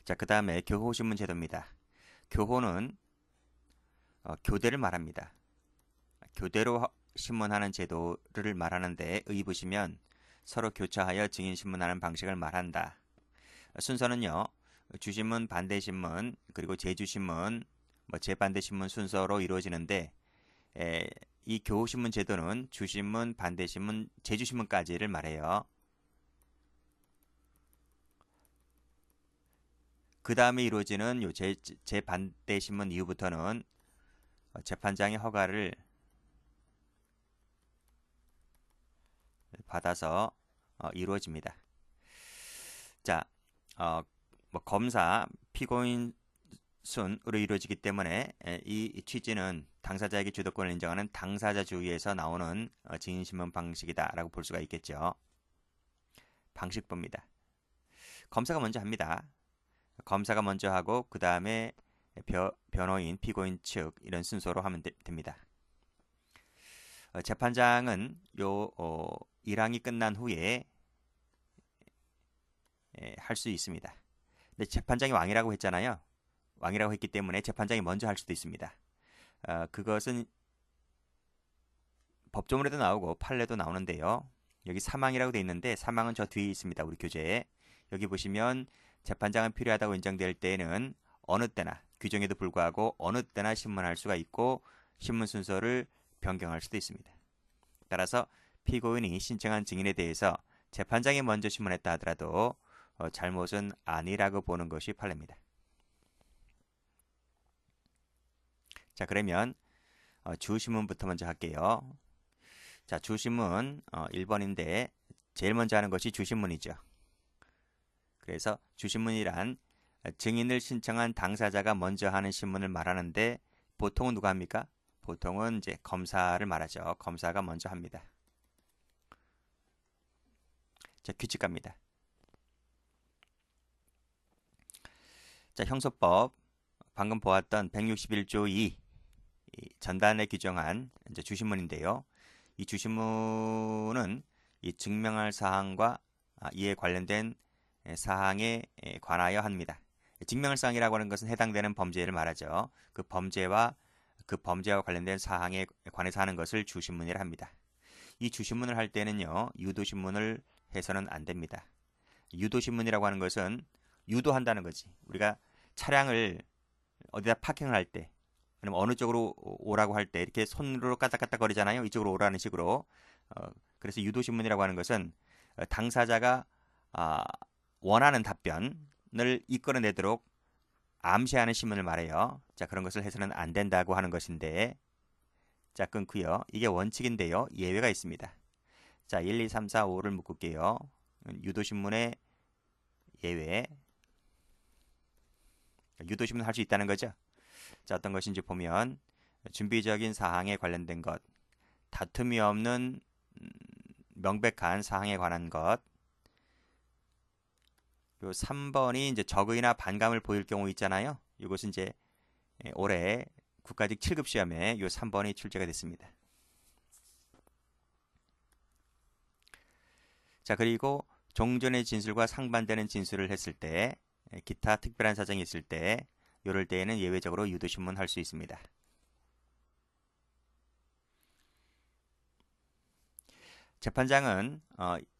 자, 그 다음에 교호신문 제도입니다. 교호는 교대를 말합니다. 교대로 신문하는 제도를 말하는데 의 보시면 서로 교차하여 증인신문하는 방식을 말한다. 순서는요. 주신문, 반대신문, 그리고 제주신문, 제반대신문 순서로 이루어지는데 이 교호신문 제도는 주신문, 반대신문, 제주신문까지를 말해요. 그 다음에 이루어지는 요 제반대신문 이후부터는 재판장의 허가를 받아서 이루어집니다. 자, 검사, 피고인 순으로 이루어지기 때문에 이 취지는 당사자에게 주도권을 인정하는 당사자주의에서 나오는 증인신문 방식이다라고 볼 수가 있겠죠. 방식법입니다. 검사가 먼저 합니다. 검사가 먼저 하고 그 다음에 변호인, 피고인 측 이런 순서로 하면 됩니다. 재판장은 요 1항이 끝난 후에 할 수 있습니다. 근데 재판장이 왕이라고 했잖아요. 왕이라고 했기 때문에 재판장이 먼저 할 수도 있습니다. 그것은 법조문에도 나오고 판례도 나오는데요. 여기 사망이라고 되어 있는데 사망은 저 뒤에 있습니다. 우리 교재에. 여기 보시면 재판장은 필요하다고 인정될 때에는 어느 때나 규정에도 불구하고 어느 때나 신문할 수가 있고 신문 순서를 변경할 수도 있습니다. 따라서 피고인이 신청한 증인에 대해서 재판장이 먼저 신문했다 하더라도 잘못은 아니라고 보는 것이 판례입니다. 자, 그러면 주신문부터 먼저 할게요. 자, 주신문 1번인데 제일 먼저 하는 것이 주신문이죠. 그래서 주신문이란 증인을 신청한 당사자가 먼저 하는 신문을 말하는데 보통은 누가 합니까? 보통은 이제 검사를 말하죠. 검사가 먼저 합니다. 자, 규칙 갑니다. 자, 형소법 방금 보았던 161조 2 전단에 규정한 이제 주신문인데요. 이 주신문은 이 증명할 사항과 이에 관련된 사항에 관하여 합니다. 증명할 사항이라고 하는 것은 해당되는 범죄를 말하죠. 그 범죄와 관련된 사항에 관해서 하는 것을 주신문이라 합니다. 이 주신문을 할 때는요. 유도신문을 해서는 안 됩니다. 유도신문이라고 하는 것은 유도한다는 거지. 우리가 차량을 어디다 파킹을 할 때 아니면 어느 쪽으로 오라고 할 때 이렇게 손으로 까딱까딱 거리잖아요. 이쪽으로 오라는 식으로. 그래서 유도신문이라고 하는 것은 당사자가 원하는 답변을 이끌어내도록 암시하는 신문을 말해요. 자, 그런 것을 해서는 안 된다고 하는 것인데 자, 끊고요. 이게 원칙인데요. 예외가 있습니다. 자, 1, 2, 3, 4, 5를 묶을게요. 유도신문의 예외. 유도신문 할 수 있다는 거죠. 자, 어떤 것인지 보면 준비적인 사항에 관련된 것, 다툼이 없는 명백한 사항에 관한 것. 요 3번이 이제 적의나 반감을 보일 경우 있잖아요. 이것은 이제 올해 국가직 7급 시험에 요 3번이 출제가 됐습니다. 자, 그리고 종전의 진술과 상반되는 진술을 했을 때 기타 특별한 사정이 있을 때 이럴 때에는 예외적으로 유도신문 할 수 있습니다. 재판장은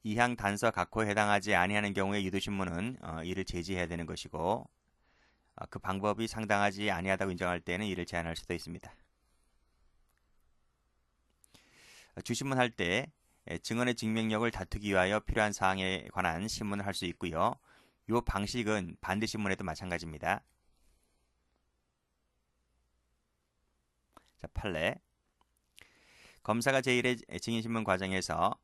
이항 단서 각호에 해당하지 아니하는 경우에 유도신문은 이를 제지해야 되는 것이고 그 방법이 상당하지 아니하다고 인정할 때는 이를 제한할 수도 있습니다. 주신문 할 때 증언의 증명력을 다투기 위하여 필요한 사항에 관한 신문을 할 수 있고요. 이 방식은 반대신문에도 마찬가지입니다. 자, 판례. 검사가 제1의 증인신문 과정에서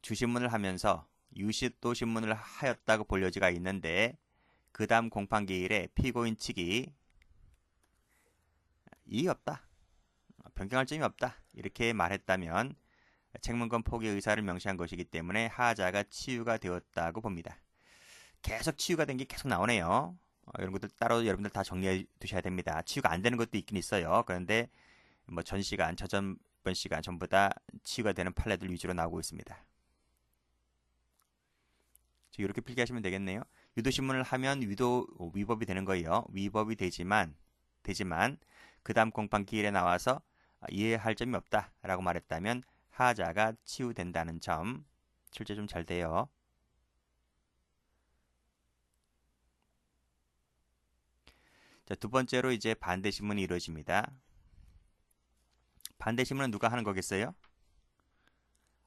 주신문을 하면서 유시도 신문을 하였다고 볼 여지가 있는데 그 다음 공판기일에 피고인 측이 이의 없다, 변경할 점이 없다 이렇게 말했다면 책문권 포기 의사를 명시한 것이기 때문에 하자가 치유가 되었다고 봅니다. 계속 치유가 된 게 계속 나오네요. 이런 것들 따로 여러분들 다 정리해 두셔야 됩니다. 치유가 안 되는 것도 있긴 있어요. 그런데 전 시간, 저전번 시간 전부 다 치유가 되는 판례들 위주로 나오고 있습니다. 이렇게 필기하시면 되겠네요. 유도신문을 하면 위법이 되는 거예요. 위법이 되지만 그 다음 공판기일에 나와서 이해할 점이 없다라고 말했다면 하자가 치우된다는 점 출제 좀 잘 돼요. 자, 두 번째로 이제 반대신문이 이루어집니다. 반대신문은 누가 하는 거겠어요?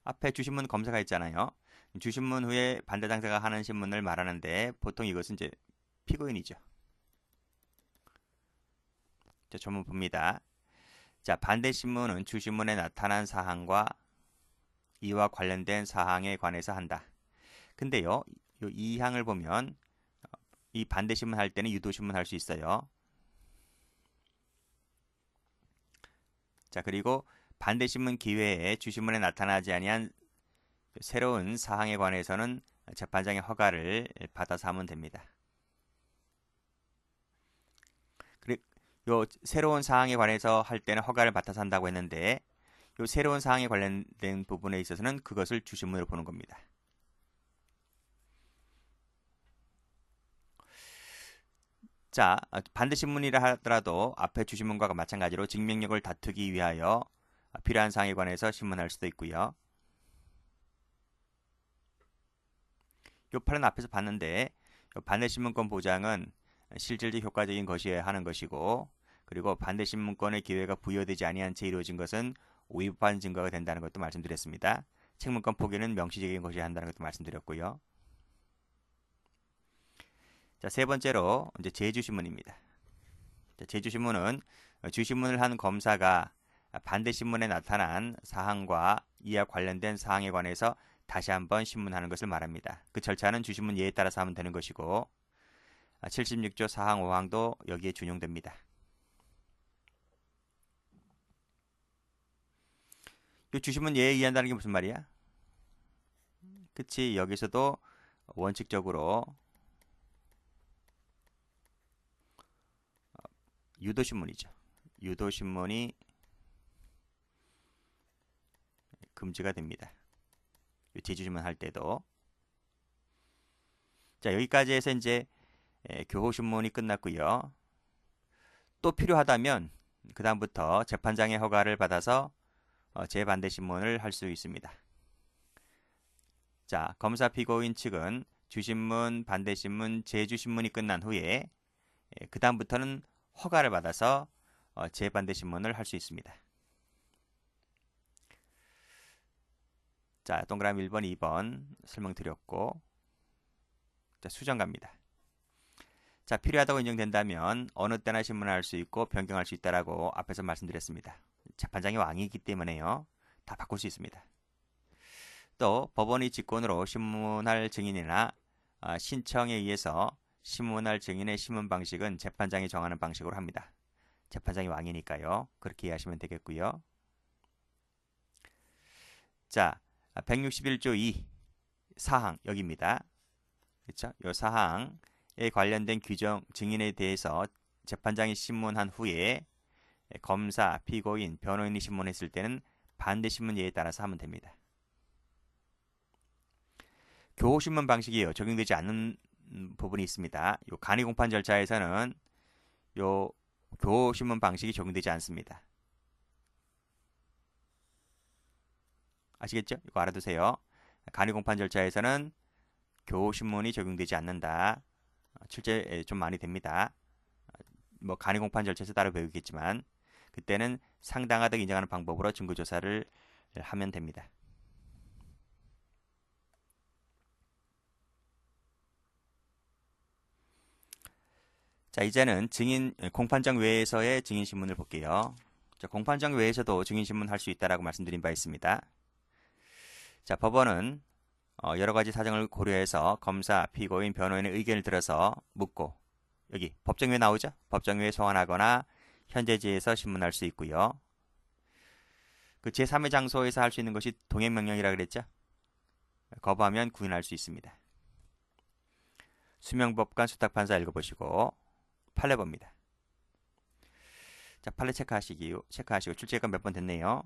앞에 주신문 검사가 있잖아요. 주신문 후에 반대 당사가 하는 신문을 말하는데 보통 이것은 이제 피고인이죠. 자, 전문 봅니다. 자, 반대신문은 주신문에 나타난 사항과 이와 관련된 사항에 관해서 한다. 근데요, 이 항을 보면 이 반대신문 할 때는 유도신문 할 수 있어요. 자, 그리고 반대신문 기회에 주신문에 나타나지 아니한 새로운 사항에 관해서는 재판장의 허가를 받아서 하면 됩니다. 그리고 요 새로운 사항에 관해서 할 때는 허가를 받아서 한다고 했는데 요 새로운 사항에 관련된 부분에 있어서는 그것을 주신문으로 보는 겁니다. 자, 반대신문이라 하더라도 앞에 주신문과 마찬가지로 증명력을 다투기 위하여 필요한 사항에 관해서 신문할 수도 있고요. 요 판은 앞에서 봤는데 반대신문권 보장은 실질적 효과적인 것이어야 하는 것이고 그리고 반대신문권의 기회가 부여되지 아니한 채 이루어진 것은 위법한 증거가 된다는 것도 말씀드렸습니다. 책문권 포기는 명시적인 것이어야 한다는 것도 말씀드렸고요. 자, 세 번째로 이제 제주신문입니다. 자, 제주신문은 주신문을 한 검사가 반대신문에 나타난 사항과 이와 관련된 사항에 관해서 다시 한번 신문하는 것을 말합니다. 그 절차는 주신문 예에 따라서 하면 되는 것이고 76조 사항 5항도 여기에 준용됩니다. 이 주신문 예에 의한다는 게 무슨 말이야? 그치, 여기서도 원칙적으로 유도신문이죠. 유도신문이 금지가 됩니다. 제주신문 할 때도. 자, 여기까지 해서 이제 교호신문이 끝났고요. 또 필요하다면 그 다음부터 재판장의 허가를 받아서 재반대신문을 할 수 있습니다. 자, 검사 피고인 측은 주신문, 반대신문, 재주신문이 끝난 후에 그 다음부터는 허가를 받아서 재반대신문을 할 수 있습니다. 자, 동그라미 1번, 2번 설명드렸고 자, 수정 갑니다. 자, 필요하다고 인정된다면 어느 때나 신문할 수 있고 변경할 수 있다라고 앞에서 말씀드렸습니다. 재판장이 왕이기 때문에요. 다 바꿀 수 있습니다. 또 법원의 직권으로 신문할 증인이나 신청에 의해서 신문할 증인의 신문 방식은 재판장이 정하는 방식으로 합니다. 재판장이 왕이니까요. 그렇게 이해하시면 되겠고요. 자, 161조 2 사항 여기입니다. 그렇죠? 이 사항에 관련된 규정 증인에 대해서 재판장이 신문한 후에 검사, 피고인, 변호인이 신문했을 때는 반대 신문 예에 따라서 하면 됩니다. 교호신문 방식이요. 적용되지 않는 부분이 있습니다. 요 간이 공판 절차에서는 요 교호신문 방식이 적용되지 않습니다. 아시겠죠? 이거 알아두세요. 간이 공판 절차에서는 교호신문이 적용되지 않는다. 출제 좀 많이 됩니다. 뭐 간이 공판 절차에서 따로 배우겠지만 그때는 상당하다고 인정하는 방법으로 증거조사를 하면 됩니다. 자, 이제는 증인 공판장 외에서의 증인신문을 볼게요. 자, 공판장 외에서도 증인신문 할 수 있다라고 말씀드린 바 있습니다. 자, 법원은 여러 가지 사정을 고려해서 검사, 피고인, 변호인의 의견을 들어서 묻고 여기 법정 외에 나오죠? 법정 외에 소환하거나 현재지에서 신문할 수 있고요. 그 제3의 장소에서 할 수 있는 것이 동행명령이라 그랬죠? 거부하면 구인할 수 있습니다. 수명법관 수탁판사 읽어보시고 판례 봅니다. 자, 판례 체크하시고 출제가 몇 번 됐네요.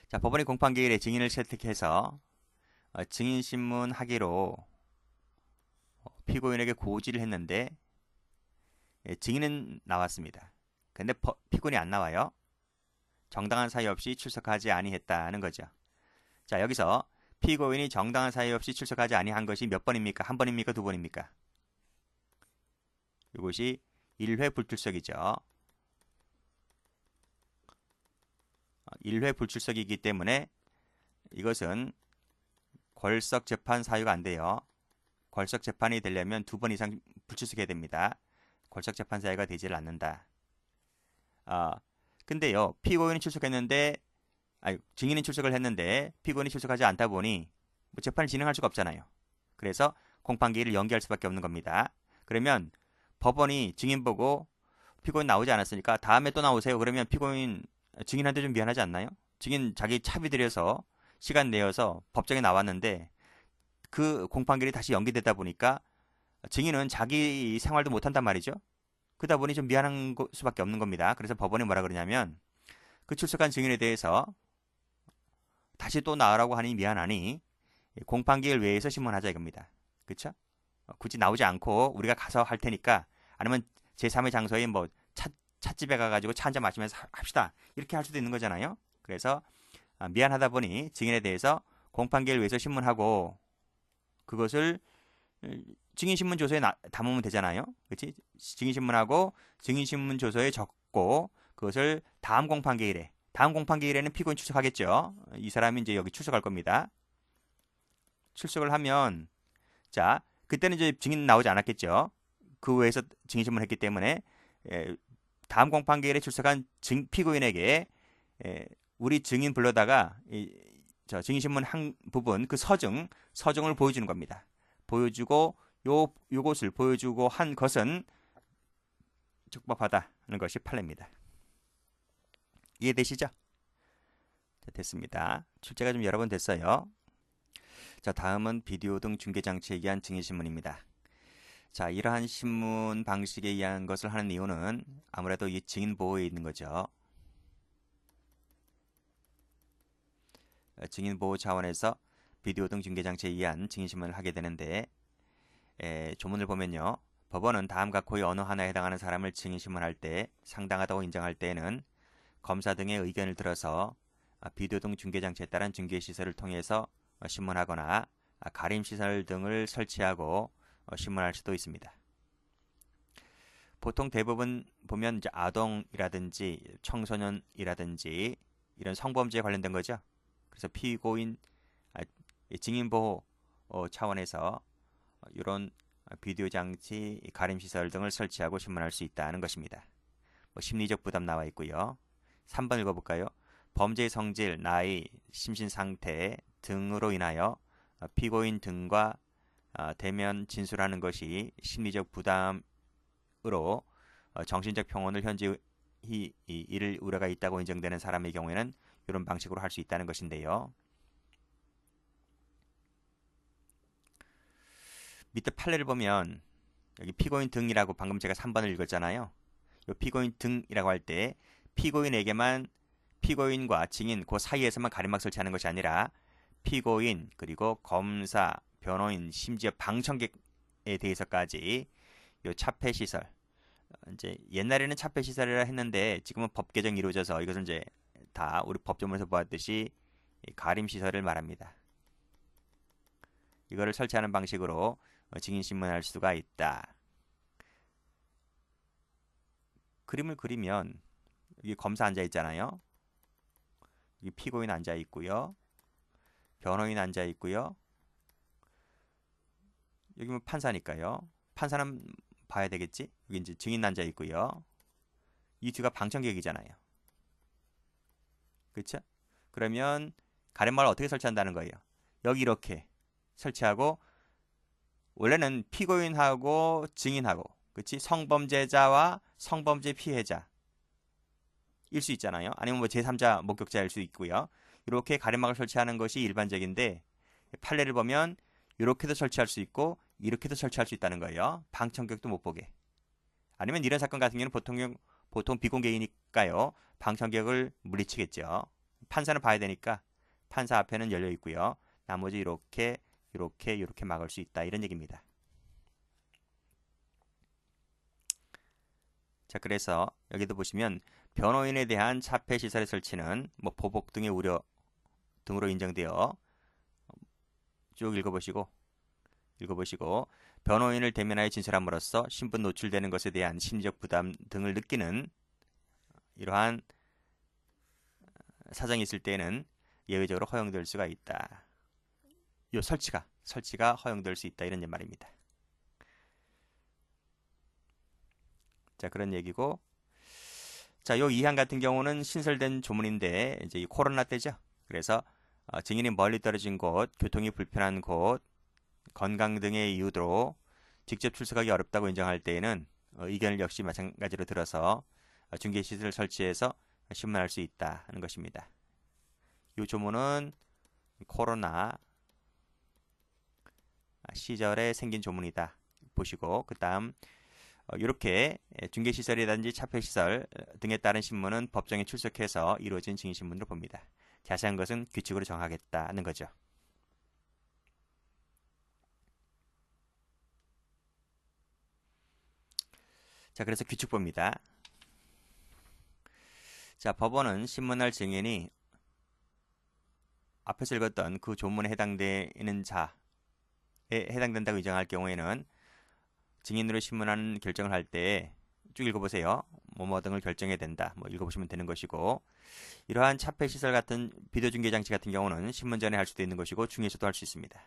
자, 법원이 공판기일에 증인을 채택해서 증인신문 하기로 피고인에게 고지를 했는데 증인은 나왔습니다. 근데 피고인이 안 나와요. 정당한 사유 없이 출석하지 아니했다는 거죠. 자, 여기서 피고인이 정당한 사유 없이 출석하지 아니한 것이 몇 번입니까? 한 번입니까? 두 번입니까? 이것이 1회 불출석이죠. 1회 불출석이기 때문에 이것은 궐석 재판 사유가 안 돼요. 궐석 재판이 되려면 2번 이상 불출석해야 됩니다. 궐석 재판 사유가 되지를 않는다. 근데요, 피고인이 출석했는데, 증인이 출석을 했는데 피고인이 출석하지 않다 보니 뭐 재판을 진행할 수가 없잖아요. 그래서 공판기일을 연기할 수밖에 없는 겁니다. 그러면 법원이 증인 보고 피고인 나오지 않았으니까 다음에 또 나오세요. 그러면 피고인 증인한테 좀 미안하지 않나요? 증인 자기 차비 들여서 시간 내어서 법정에 나왔는데 그 공판기일이 다시 연기되다 보니까 증인은 자기 생활도 못한단 말이죠. 그러다 보니 좀 미안한 수밖에 없는 겁니다. 그래서 법원이 뭐라 그러냐면 그 출석한 증인에 대해서 다시 또 나으라고 하니 미안하니 공판기일 외에서 신문하자 이겁니다. 그렇죠? 굳이 나오지 않고 우리가 가서 할 테니까 아니면 제3의 장소에 뭐 찻집에 가가지고 차 한잔 마시면서 합시다. 이렇게 할 수도 있는 거잖아요. 그래서 미안하다 보니 증인에 대해서 공판기일 외에서 신문하고 그것을 증인신문 조서에 담으면 되잖아요. 그렇지? 증인신문하고 증인신문 조서에 적고 그것을 다음 공판기일에는 피고인 출석하겠죠. 이 사람이 이제 여기 출석할 겁니다. 출석을 하면 자 그때는 이제 증인 나오지 않았겠죠. 그 외에서 증인신문을 했기 때문에 다음 공판기일에 출석한 피고인에게 우리 증인 불러다가 저 증인신문 한 부분 그 서증을 보여주는 겁니다. 보여주고 요것을 보여주고 한 것은 적법하다는 것이 판례입니다. 이해되시죠? 자, 됐습니다. 출제가 좀 여러 번 됐어요. 자, 다음은 비디오 등 중계장치에 의한 증인신문입니다. 자, 이러한 신문 방식에 의한 것을 하는 이유는 아무래도 이 증인 보호에 있는 거죠. 증인 보호 차원에서 비디오 등 중계장치에 의한 증인신문을 하게 되는데 조문을 보면요. 법원은 다음과 고의 어느 하나에 해당하는 사람을 증인신문할 때 상당하다고 인정할 때에는 검사 등의 의견을 들어서 비디오 등 중계장치에 따른 중계시설을 통해서 신문하거나 가림시설 등을 설치하고 신문할 수도 있습니다. 보통 대부분 보면 이제 아동이라든지 청소년이라든지 이런 성범죄에 관련된 거죠. 그래서 피고인 증인보호 차원에서 이런 비디오 장치, 가림시설 등을 설치하고 신문할 수 있다는 것입니다. 심리적 부담 나와 있고요. 3번 읽어볼까요? 범죄의 성질, 나이, 심신상태 등으로 인하여 피고인 등과 대면 진술하는 것이 심리적 부담으로 정신적 평온을 현재 잃을 우려가 있다고 인정되는 사람의 경우에는 이런 방식으로 할 수 있다는 것인데요. 밑에 판례를 보면 여기 피고인 등이라고 방금 제가 3번을 읽었잖아요. 이 피고인 등이라고 할 때 피고인에게만 피고인과 증인 그 사이에서만 가림막 설치하는 것이 아니라 피고인 그리고 검사, 변호인, 심지어 방청객에 대해서까지 이 차폐 시설 이제 옛날에는 차폐 시설이라 했는데 지금은 법 개정이 이루어져서 이것은 이제 다 우리 법조문에서 보았듯이 가림 시설을 말합니다. 이거를 설치하는 방식으로 증인신문할 수가 있다. 그림을 그리면 여기 검사 앉아 있잖아요. 여기 피고인 앉아 있고요. 변호인 앉아 있고요. 여기 뭐 판사니까요. 판사는 봐야 되겠지? 여기 이제 증인 앉아 있고요. 이 뒤가 방청객이잖아요. 그렇죠? 그러면 가림막을 어떻게 설치한다는 거예요? 여기 이렇게 설치하고 원래는 피고인하고 증인하고 그렇지? 성범죄자와 성범죄 피해자 일 수 있잖아요. 아니면 뭐 제3자 목격자일 수 있고요. 이렇게 가림막을 설치하는 것이 일반적인데 판례를 보면 이렇게도 설치할 수 있고 이렇게도 설치할 수 있다는 거예요. 방청객도 못 보게. 아니면 이런 사건 같은 경우는 보통 비공개이니까요. 방청객을 물리치겠죠. 판사는 봐야 되니까 판사 앞에는 열려 있고요. 나머지 이렇게 막을 수 있다. 이런 얘기입니다. 자, 그래서 여기도 보시면 변호인에 대한 차폐 시설의 설치는 뭐 보복 등의 우려 등으로 인정되어 쭉 읽어보시고 변호인을 대면하여 진술함으로써 신분 노출되는 것에 대한 심리적 부담 등을 느끼는 이러한 사정이 있을 때는 예외적으로 허용될 수가 있다. 요 설치가 허용될 수 있다. 이런 말입니다. 자, 그런 얘기고. 자, 요 2항 같은 경우는 신설된 조문인데 이제 이 코로나 때죠. 그래서 증인이 멀리 떨어진 곳, 교통이 불편한 곳, 건강 등의 이유로 직접 출석하기 어렵다고 인정할 때에는 의견을 역시 마찬가지로 들어서 중개시설을 설치해서 신문할 수 있다 하는 것입니다. 이 조문은 코로나 시절에 생긴 조문이다 보시고, 그 다음 이렇게 중개시설이라든지 차폐시설 등에 따른 신문은 법정에 출석해서 이루어진 증인신문으로 봅니다. 자세한 것은 규칙으로 정하겠다는 거죠. 자, 그래서 규칙 봅니다. 자, 법원은 신문할 증인이 앞에서 읽었던 그 조문에 해당되는 자에 해당된다고 인정할 경우에는 증인으로 신문하는 결정을 할 때 쭉 읽어보세요. 뭐뭐 등을 결정해야 된다. 뭐 읽어보시면 되는 것이고, 이러한 차폐 시설 같은 비디오 중계 장치 같은 경우는 신문 전에 할 수도 있는 것이고 중에서도 할 수 있습니다.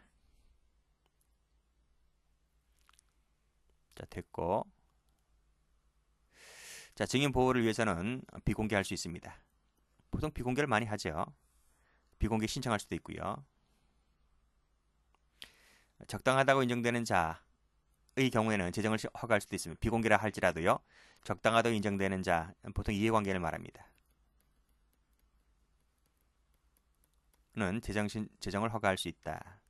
자, 됐고. 자, 증인 보호를 위해서는 비공개할 수 있습니다. 보통 비공개를 많이 하죠. 비공개 신청할 수도 있고요. 적당하다고 인정되는 자의 경우에는 재정을 허가할 수도 있습니다. 비공개라 할지라도요. 적당하다고 인정되는 자, 보통 이해관계를 말합니다. 는 재정을 허가할 수 있다.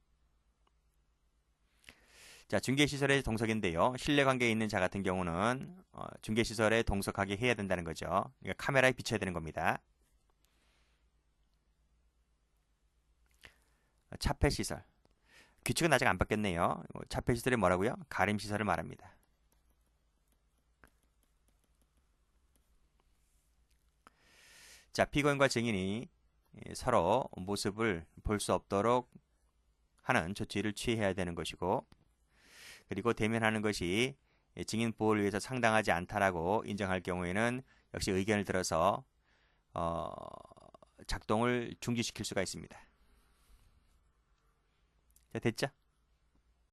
자, 중개시설의 동석인데요. 신뢰관계에 있는 자 같은 경우는 중개시설에 동석하게 해야 된다는 거죠. 그러니까 카메라에 비춰야 되는 겁니다. 차폐시설. 규칙은 아직 안 바뀌었네요. 차폐시설이 뭐라고요? 가림시설을 말합니다. 자, 피고인과 증인이 서로 모습을 볼 수 없도록 하는 조치를 취해야 되는 것이고, 그리고 대면하는 것이 증인 보호를 위해서 상당하지 않다라고 인정할 경우에는 역시 의견을 들어서 작동을 중지시킬 수가 있습니다. 자, 됐죠?